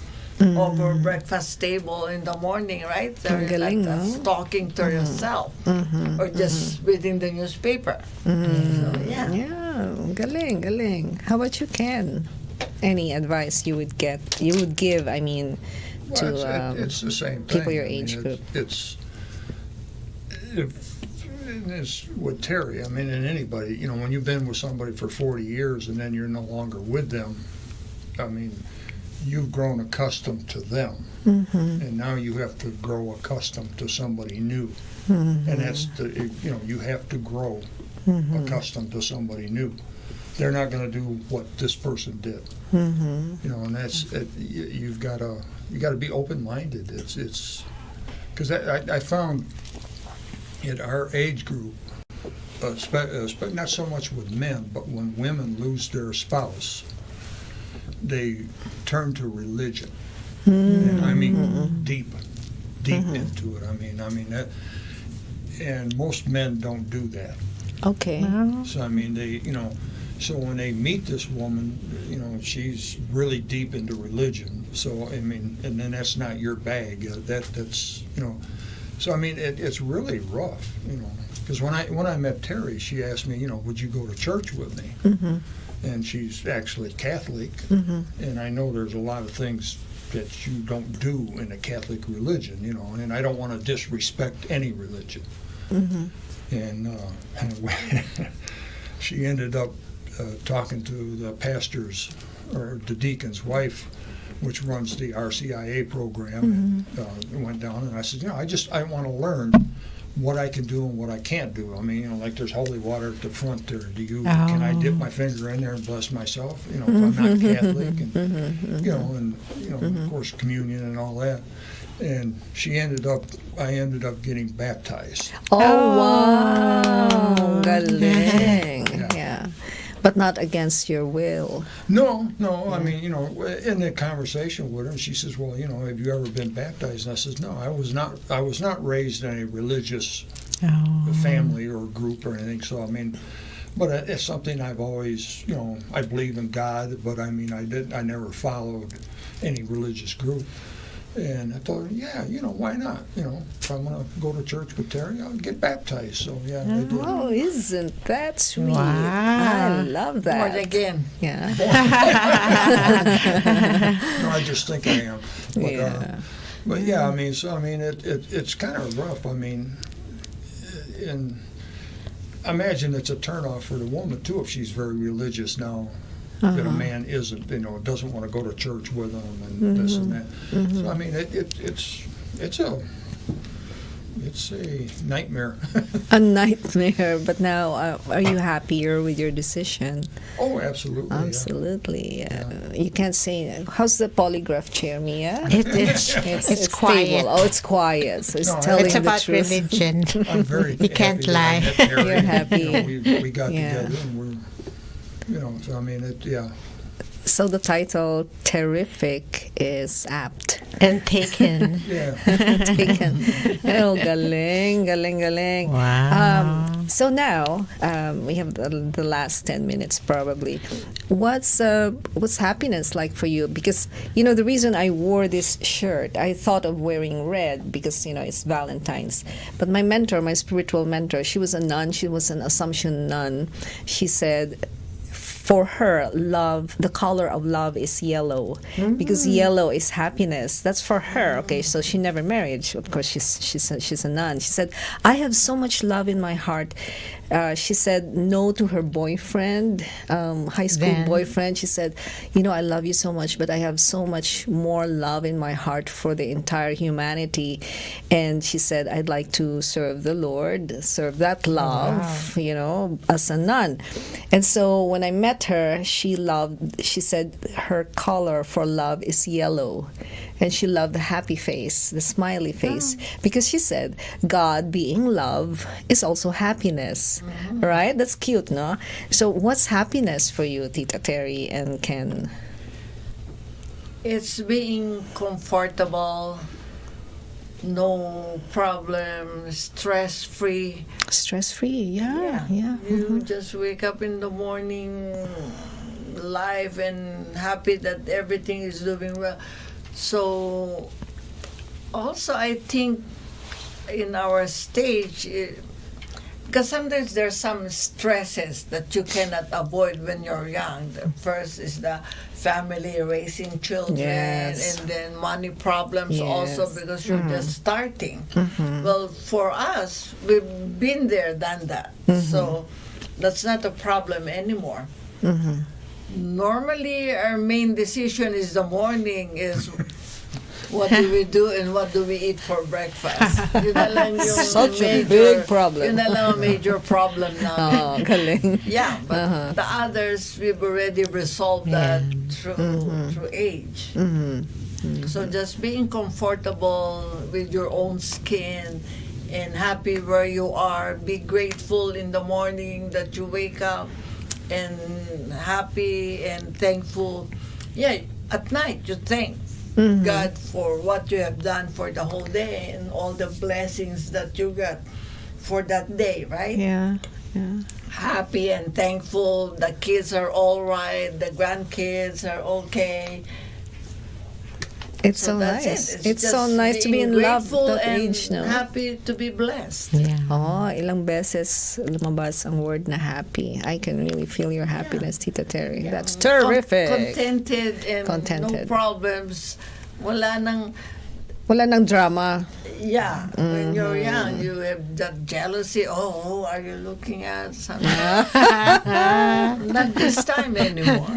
over breakfast table in the morning, right? They're like talking to yourself, or just reading the newspaper. So, yeah. Yeah, galing. How about you, Ken? Any advice you would give, I mean, to it's the same thing. people your age group? It's with Terry, I mean, and anybody, when you've been with somebody for 40 years and then you're no longer with them, I mean, you've grown accustomed to them, and now you have to grow accustomed to somebody new, and that's you have to grow accustomed to somebody new. They're not going to do what this person did, and that's you've got to be open-minded. It's because I found in our age group, not so much with men, but when women lose their spouse, they turn to religion, and I mean deep into it. I mean that, and most men don't do that. Okay. So I mean they, so when they meet this woman, she's really deep into religion. So I mean, and then that's not your bag. That's So I mean, it's really rough, because when I met Terry, she asked me, would you go to church with me? And she's actually Catholic, and I know there's a lot of things that you don't do in a Catholic religion, and I don't want to disrespect any religion. And she ended up talking to the pastor's or the deacon's wife, which runs the RCIA program, and went down, and I said, I want to learn what I can do and what I can't do. I mean, like there's holy water at the front there. Can I dip my finger in there and bless myself? If I'm not Catholic, and and of course communion and all that. And I ended up getting baptized. Oh, wow. Galing. Yeah. But not against your will. No. I mean, in the conversation with her, she says, "Well, have you ever been baptized?" And I says, "No, I was not. I was not raised in a religious family or group or anything. So I mean, but it's something I've always, I believe in God, but I mean, I never followed any religious group." And I told her, why not? If I'm going to go to church with Terry, I'll get baptized. So, I did. Oh, isn't that sweet? Wow. I love that. Born again. Yeah. No, I just think I am. But, but I mean, so, I mean, it's kind of rough. I mean, and I imagine it's a turnoff for the woman, too, if she's very religious now. That a man isn't, doesn't want to go to church with him and this and that. So I mean, it's a nightmare. A nightmare. But now, are you happier with your decision? Oh, absolutely. Absolutely. Yeah. You can't say. How's the polygraph chair, Mia? It's quiet. Stable. Oh, it's quiet. So it's telling It's the about truth. religion. I'm very. You can't happy that I lie. met Terry. You're happy. We got together and we're. So I mean, So the title "Terrific" is apt. And taken. Yeah. Taken. Oh, galing, galing, galing. Wow. So now we have the last 10 minutes probably. What's happiness like for you? Because the reason I wore this shirt, I thought of wearing red because it's Valentine's. But my mentor, my spiritual mentor, she was a nun. She was an Assumption nun. She said, for her, love, the color of love is yellow, because yellow is happiness. That's for her. Okay, so she never married. Of course, she's a nun. She said, I have so much love in my heart. She said no to her boyfriend, high school boyfriend. She said, I love you so much, but I have so much more love in my heart for the entire humanity. And she said, I'd like to serve the Lord, serve that love, as a nun. And so when I met her, she said her color for love is yellow. And she loved the happy face, the smiley face, because she said God being love is also happiness, right? That's cute, no? So what's happiness for you, Tita Terry and Ken? It's being comfortable, no problem, stress-free. Stress-free, yeah. You just wake up in the morning live and happy that everything is doing well. So also I think in our stage, because sometimes there's some stresses that you cannot avoid when you're young. The first is the family, raising children, Yes. and then money problems also Yes. because you're just starting. Well, for us, we've been there, done that. So that's not a problem anymore. Normally, our main decision is the morning is what do we do and what do we eat for breakfast. Yun na lang yung Such a major, big problem. Yun na lang ang major problem namin. Oh, galing. Yeah, but the others, we've already resolved that through age. So just being comfortable with your own skin and happy where you are. Be grateful in the morning that you wake up and happy and thankful. Yeah, at night you thank God for what you have done for the whole day and all the blessings that you got for that day, right? Yeah. Happy and thankful. The kids are all right. The grandkids are okay. It's so that's nice. it. It's just so nice to be being in love grateful at that and age, no? happy to be blessed. Yeah. Oh, ilang beses lumabas ang word na happy. I can really feel your happiness, Tita Terry. That's terrific. Contented and Contented. no problems. Wala nang, Wala nang drama. yeah, when you're young, you have that jealousy. Oh, are you looking at something? Not this time anymore.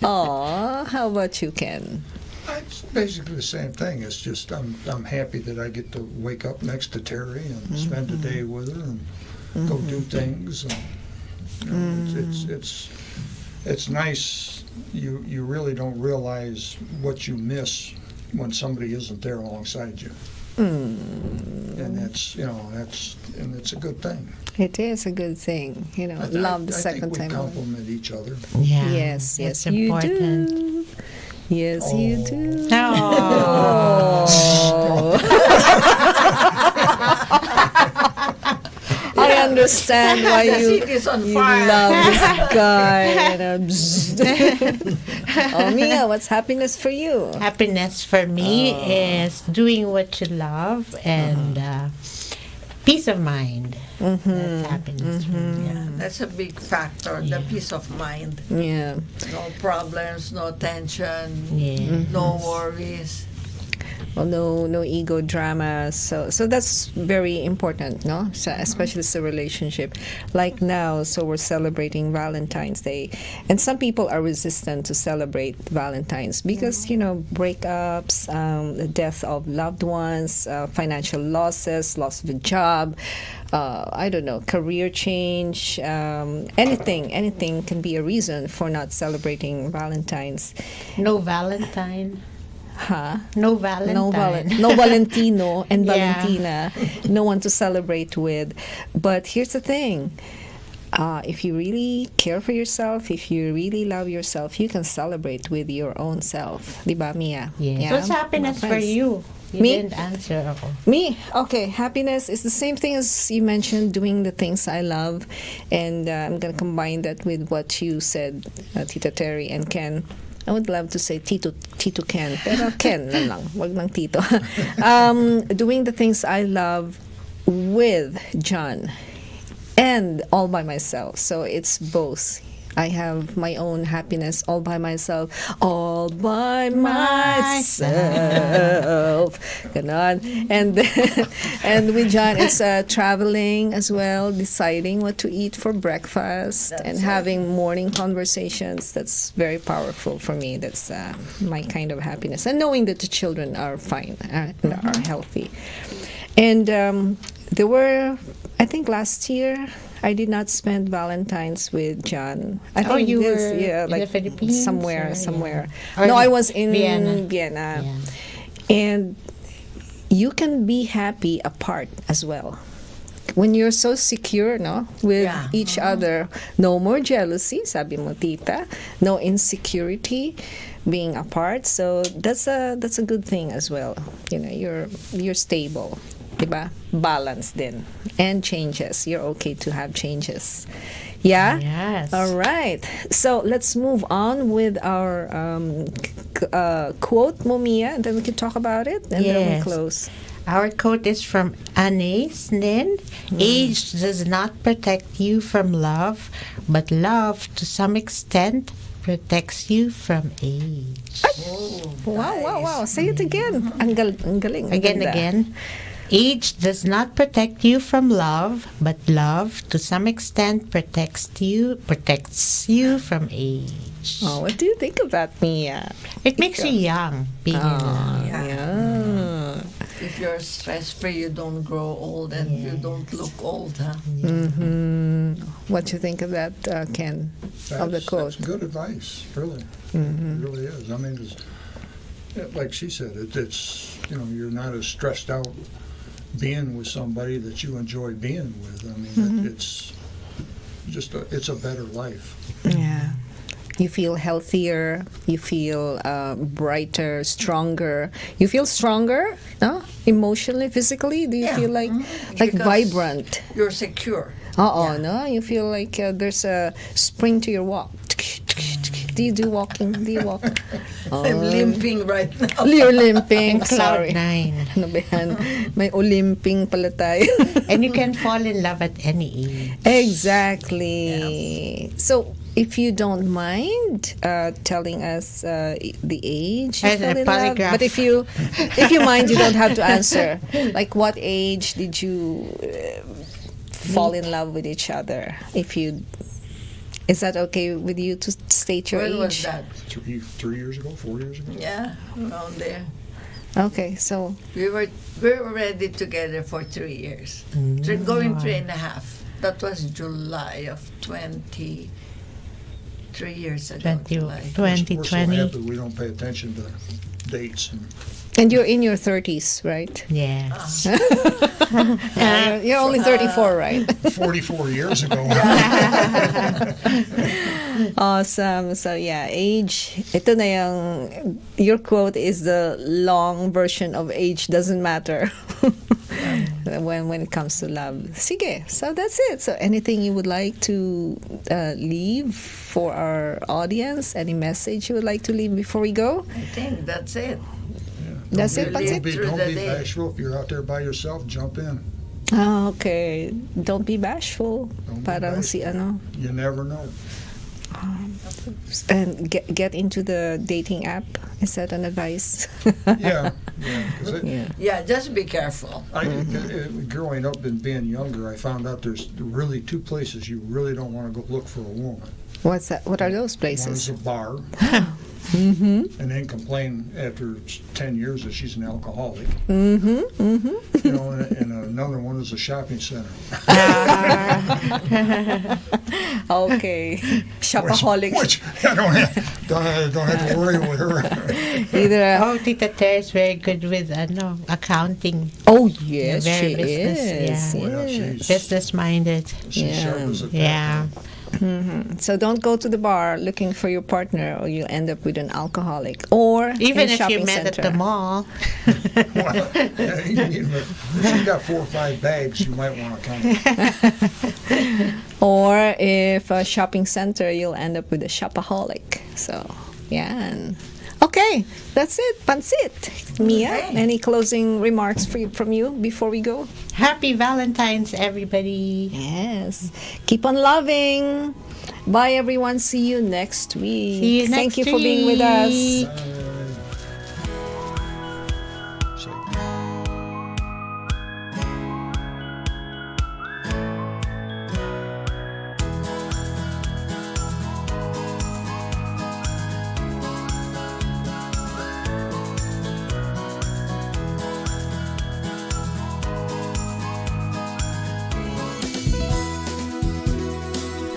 Oh, how about you, Ken? It's basically the same thing. It's just I'm happy that I get to wake up next to Terry and spend the day with her and go do things. And, it's nice. You really don't realize what you miss when somebody isn't there alongside you. And it's it's a good thing. It is a good thing. Love the second I think we time. compliment each other. Yeah. Yes, It's you important. do. Yes, you do. Oh. I understand why The you seat is on you fire. love this guy. Oh, Mia, what's happiness for you? Happiness for me is doing what you love and peace of mind. That's happiness for me. Yeah, that's a big factor. The peace of mind. Yeah. No problems, no tension, Yeah. no worries. Well, no ego drama. So that's very important, no? So especially the relationship. Like now, so we're celebrating Valentine's Day, and some people are resistant to celebrate Valentine's because breakups, the death of loved ones, financial losses, loss of a job. I don't know, career change, anything can be a reason for not celebrating Valentine's. No Valentine. Huh? No Valentine. No Valentino and Yeah. Valentina, no one to celebrate with. But here's the thing. if you really care for yourself, if you really love yourself, you can celebrate with your own self. Di ba, Mia? Yes. Yeah? What's happiness My for friends. you? You Me? didn't answer ako. Me? Okay, happiness is the same thing as you mentioned, doing the things I love. And I'm going to combine that with what you said, Tita Terry and Ken. I would love to say Tito Ken, pero Ken na lang, wag lang Tito. Doing the things I love with John and all by myself. So it's both. I have my own happiness all by myself. All by myself. Ganon. And and with John, it's traveling as well, deciding what to eat for breakfast, and having morning conversations. That's very powerful for me. That's my kind of happiness. And knowing that the children are fine and are healthy. And there were, I think last year, I did not spend Valentine's with John. I think you this, were yeah, in like the Philippines? somewhere. Or No, I was in Vienna. Vienna. Yeah. And you can be happy apart as well. When you're so secure, no, with Yeah. each other, no more jealousy, sabi mo tita, no insecurity, being apart. So that's a good thing as well. You know, you're stable, diba? Balance din, and changes. You're okay to have changes. Yeah. Yes. All right. So let's move on with our quote, Momia, and then we can talk about it, and then we Yes. close. Our quote is from Anne Snin. Age does not protect you from love, but love, to some extent, protects you from age. Wow. Say it again. Ang galing. Ang ganda. Again. Age does not protect you from love, but love, to some extent, protects you from age. Oh, what do you think of that, Mia? It makes you young, being in love. Yeah. If you're stress-free, you don't grow old and you don't look old, huh? Mm-hmm. What do you think of that, Ken? Of the quote? That's good advice, really. It really is. I mean, like she said, it's you're not as stressed out being with somebody that you enjoy being with. I mean, it's just it's a better life. Yeah. You feel healthier. You feel brighter, stronger. You feel stronger, no? Emotionally, physically. Do you Yeah. feel like Because vibrant? You're secure. No. You feel like there's a spring to your walk. Do you do walking? Do you walk? I'm limping right now. You're limping. Cloud Sorry. 9. Ano ba yan? May Olymping pala tayo. And you can fall in love at any age. Exactly. So, if you don't mind telling us the age you As fell a in love, polygraph. but if you mind, you don't have to answer. Like, what age did you fall in love with each other? Is that okay with you to state your When was age? that? 3 years ago, 4 years ago. Yeah, around there. Okay, so We were already together for 3 years. Going 3.5. That was July of 23 years ago. 20 July. We're so 2020. happy we don't pay attention to dates. and you're in your 30s, right? Yes. You're only 34, right? 44 years ago. Awesome. So yeah, age. Ito na yung, your quote is the long version of age doesn't matter when it comes to love. Sige. So that's it. So anything you would like to leave for our audience? Any message you would like to leave before we go? I think that's it. That's it. That's Live it. through Don't the be day. bashful. If you're out there by yourself, jump in. Ah, okay. Don't be bashful. Don't be Parang bashful. si ano. You never know. And get into the dating app. Is that an advice? Yeah. 'Cause Yeah. Yeah, just be careful. growing up and being younger, I found out there's really two places you really don't want to go look for a woman. What's that? What are those One's places? a bar, and then complain after 10 years that she's an alcoholic. You know, and another one is a shopping center. Okay. Shopaholic. Which I don't have to worry with her. Either. Oh, Tita Ter is very good with accounting. Oh, yes, Very she business, is. yeah. Well, Yes. Business minded. she's sharp as a tack. Yeah. So don't go to the bar looking for your partner, or you'll end up with an alcoholic. Or Even in a if shopping you met center. at the mall. Well, yeah, if she's got 4 or 5 bags, you might want to count. Or if a shopping center, you'll end up with a shopaholic. So, yeah. Okay, that's it. Pansit. Mia, any closing remarks from you before we go? Happy Valentine's, everybody. Yes. Keep on loving. Bye, everyone. See you next week. See you Thank next you for being with us. week.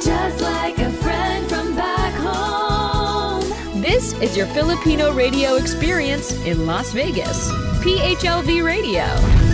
Just like a friend from back home. This is your Filipino radio experience in Las Vegas. PHLV Radio.